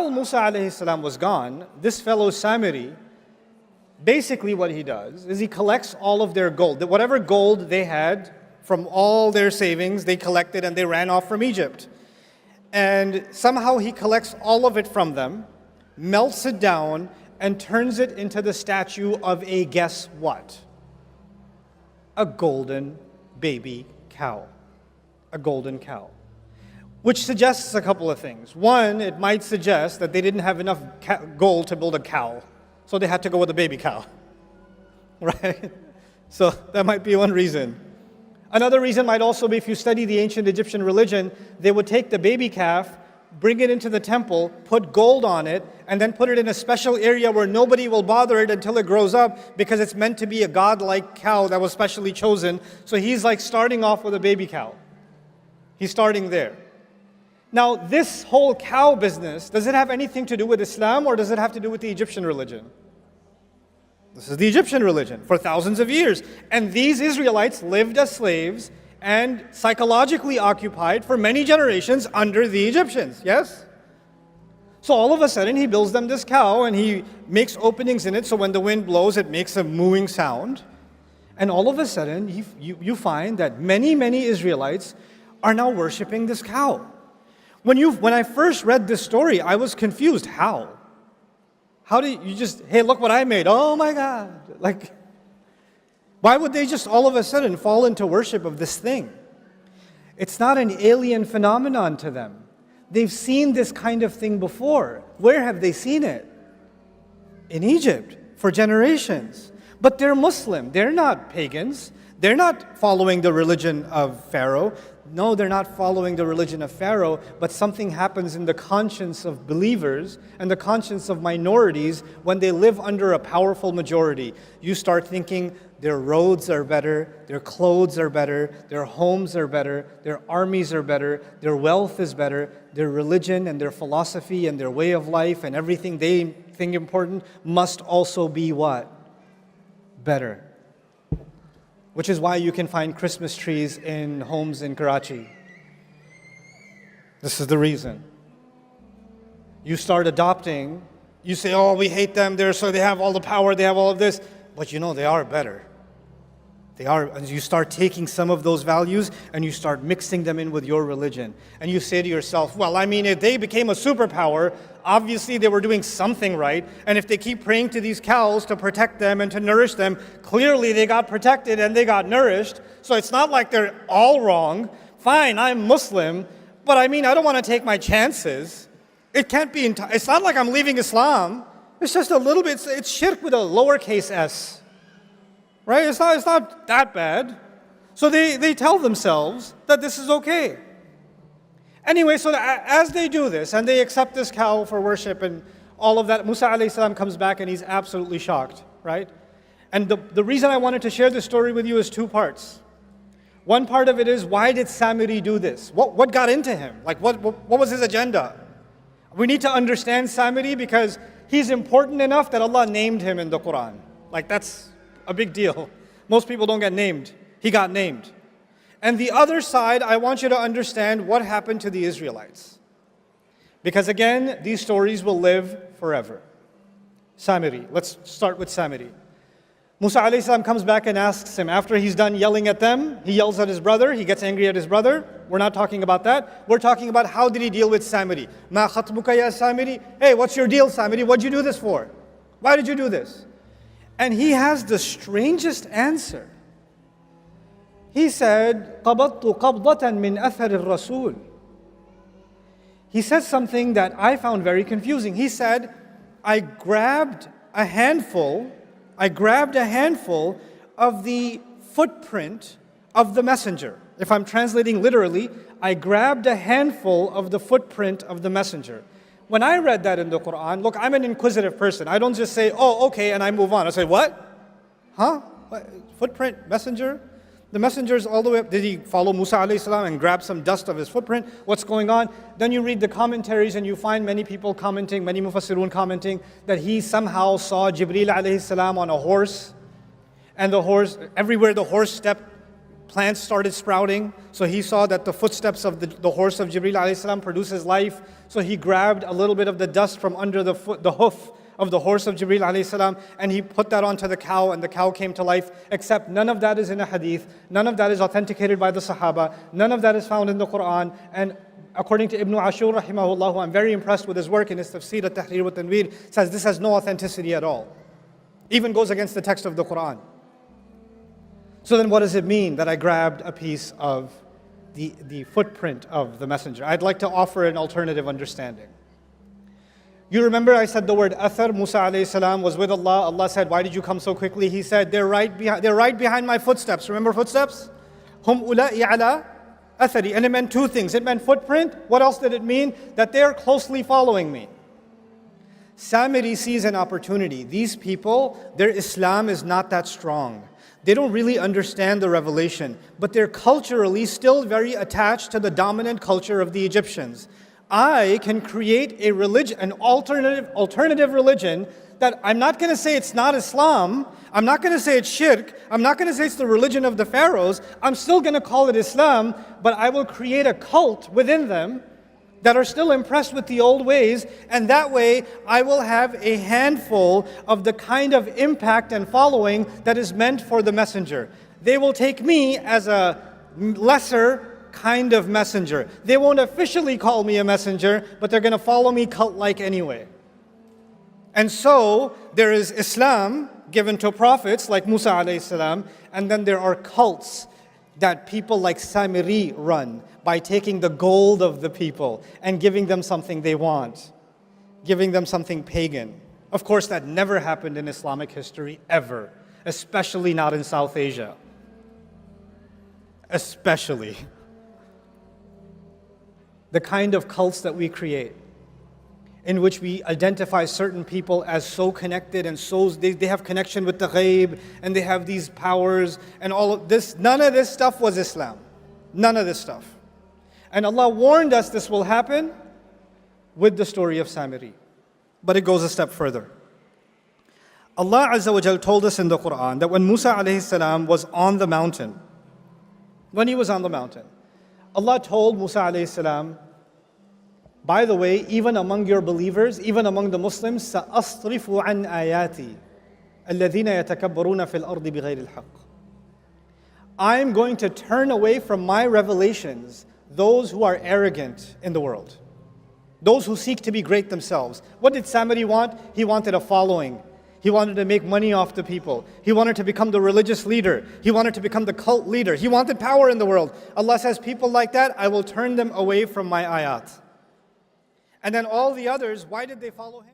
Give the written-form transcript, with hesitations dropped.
while Musa alayhi salam was gone, this fellow Samiri, basically what he does is he collects all of their gold. Whatever gold they had from all their savings, they collected and they ran off from Egypt. And somehow he collects all of it from them, melts it down, and turns it into the statue of a guess what? A golden baby cow. A golden cow. Which suggests a couple of things. One, it might suggest that they didn't have enough gold to build a cow, so they had to go with a baby cow. Right? So that might be one reason. Another reason might also be, if you study the ancient Egyptian religion, they would take the baby calf, bring it into the temple, put gold on it, and then put it in a special area where nobody will bother it until it grows up, because it's meant to be a godlike cow that was specially chosen. So he's like starting off with a baby cow. He's starting there. Now, this whole cow business, does it have anything to do with Islam, or does it have to do with the Egyptian religion? This is the Egyptian religion for thousands of years. And these Israelites lived as slaves and psychologically occupied for many generations under the Egyptians, yes? So all of a sudden he builds them this cow and he makes openings in it so when the wind blows it makes a mooing sound. And all of a sudden you find that many Israelites are now worshiping this cow. When I first read this story, I was confused. How? How do you just, hey, look what I made. Oh my God. Like, why would they just all of a sudden fall into worship of this thing? It's not an alien phenomenon to them. They've seen this kind of thing before. Where have they seen it? In Egypt, for generations. But they're Muslim. They're not pagans. They're not following the religion of Pharaoh. No, they're not following the religion of Pharaoh, but something happens in the conscience of believers and the conscience of minorities when they live under a powerful majority. You start thinking their roads are better, their clothes are better, their homes are better, their armies are better, their wealth is better, their religion and their philosophy and their way of life and everything they think important must also be what? Better. Which is why you can find Christmas trees in homes in Karachi. This is the reason. You start adopting, you say, oh, we hate them, they have all the power, they have all of this. But you know, they are better. They are, and you start taking some of those values and you start mixing them in with your religion. And you say to yourself, well, I mean, if they became a superpower, obviously they were doing something right. And if they keep praying to these cows to protect them and to nourish them, clearly they got protected and they got nourished. So it's not like they're all wrong. Fine, I'm Muslim, but I mean, I don't want to take my chances. It can't be, it's not like I'm leaving Islam. It's just a little bit, it's shirk with a lowercase s. Right? It's not that bad. So they tell themselves that this is okay. Anyway, so as they do this, and they accept this cow for worship and all of that, Musa alayhi salam comes back and he's absolutely shocked, right? And the reason I wanted to share this story with you is two parts. One part of it is, why did Samiri do this? What got into him? Like, what was his agenda? We need to understand Samiri because he's important enough that Allah named him in the Quran. Like, that's a big deal. Most people don't get named. He got named. And the other side, I want you to understand what happened to the Israelites. Because again, these stories will live forever. Samiri. Let's start with Samiri. Musa alayhi salam comes back and asks him, after he's done yelling at them, he yells at his brother, he gets angry at his brother. We're not talking about that. We're talking about how did he deal with Samiri. Ma khatbuka ya Samiri? Hey, what's your deal, Samiri? What'd you do this for? Why did you do this? And he has the strangest answer. He said, قَبَضْتُ قَبْضَةً مِّنْ أَثَرِ الرَّسُولِ. He said something that I found very confusing. He said, I grabbed a handful of the footprint of the messenger. If I'm translating literally, I grabbed a handful of the footprint of the messenger. When I read that in the Quran, look, I'm an inquisitive person. I don't just say, oh, okay, and I move on. I say, what? Huh? What? Footprint, messenger? The messenger's all the way up. Did he follow Musa alayhi salam and grab some dust of his footprint? What's going on? Then you read the commentaries and you find many people commenting, many mufassirun commenting, that he somehow saw Jibreel alayhi salam on a horse. And the horse, everywhere the horse stepped, plants started sprouting. So he saw that the footsteps of the horse of Jibreel alayhi salam produces life. So he grabbed a little bit of the dust from under the hoof of the horse of Jibreel alayhi salam, and he put that onto the cow, and the cow came to life. Except none of that is in a hadith, none of that is authenticated by the Sahaba, none of that is found in the Quran. And according to Ibn Ashur rahimahullah, who I'm very impressed with his work in his tafsir at-Tahrir wa Tanwir, says this has no authenticity at all. Even goes against the text of the Quran. So then what does it mean that I grabbed a piece of the footprint of the messenger? I'd like to offer an alternative understanding. You remember I said the word athar. Musa alayhi salam was with Allah. Allah said, why did you come so quickly? He said, they're right behind my footsteps. Remember footsteps? Hum ula'i ala athari. And it meant two things. It meant footprint. What else did it mean? That they're closely following me. Samiri sees an opportunity. These people, their Islam is not that strong. They don't really understand the revelation, but they're culturally still very attached to the dominant culture of the Egyptians. I can create a religion, an alternative religion that I'm not going to say it's not Islam. I'm not going to say it's shirk. I'm not going to say it's the religion of the pharaohs. I'm still going to call it Islam, but I will create a cult within them that are still impressed with the old ways, and that way I will have a handful of the kind of impact and following that is meant for the messenger. They will take me as a lesser kind of messenger. They won't officially call me a messenger, but they're going to follow me cult-like anyway. And so there is Islam given to prophets like Musa alayhi salam, and then there are cults that people like Samiri run by taking the gold of the people and giving them something they want, giving them something pagan. Of course, that never happened in Islamic history, ever, especially not in South Asia. Especially. The kind of cults that we create, in which we identify certain people as so connected and so they have connection with the ghaib and they have these powers and all of this. None of this stuff was Islam. None of this stuff. And Allah warned us this will happen with the story of Samiri. But it goes a step further. Allah Azza wa Jal told us in the Quran that when Musa alayhi salam was on the mountain, when he was on the mountain, Allah told Musa alayhi salam, by the way, even among your believers, even among the Muslims, سَأَصْرِفُ عَنْ آيَاتِي الَّذِينَ يَتَكَبَّرُونَ فِي الْأَرْضِ بِغَيْرِ الْحَقِّ. I'm going to turn away from my revelations those who are arrogant in the world, those who seek to be great themselves. What did Samiri want? He wanted a following. He wanted to make money off the people. He wanted to become the religious leader. He wanted to become the cult leader. He wanted power in the world. Allah says, people like that, I will turn them away from my ayat. And then all the others, why did they follow him?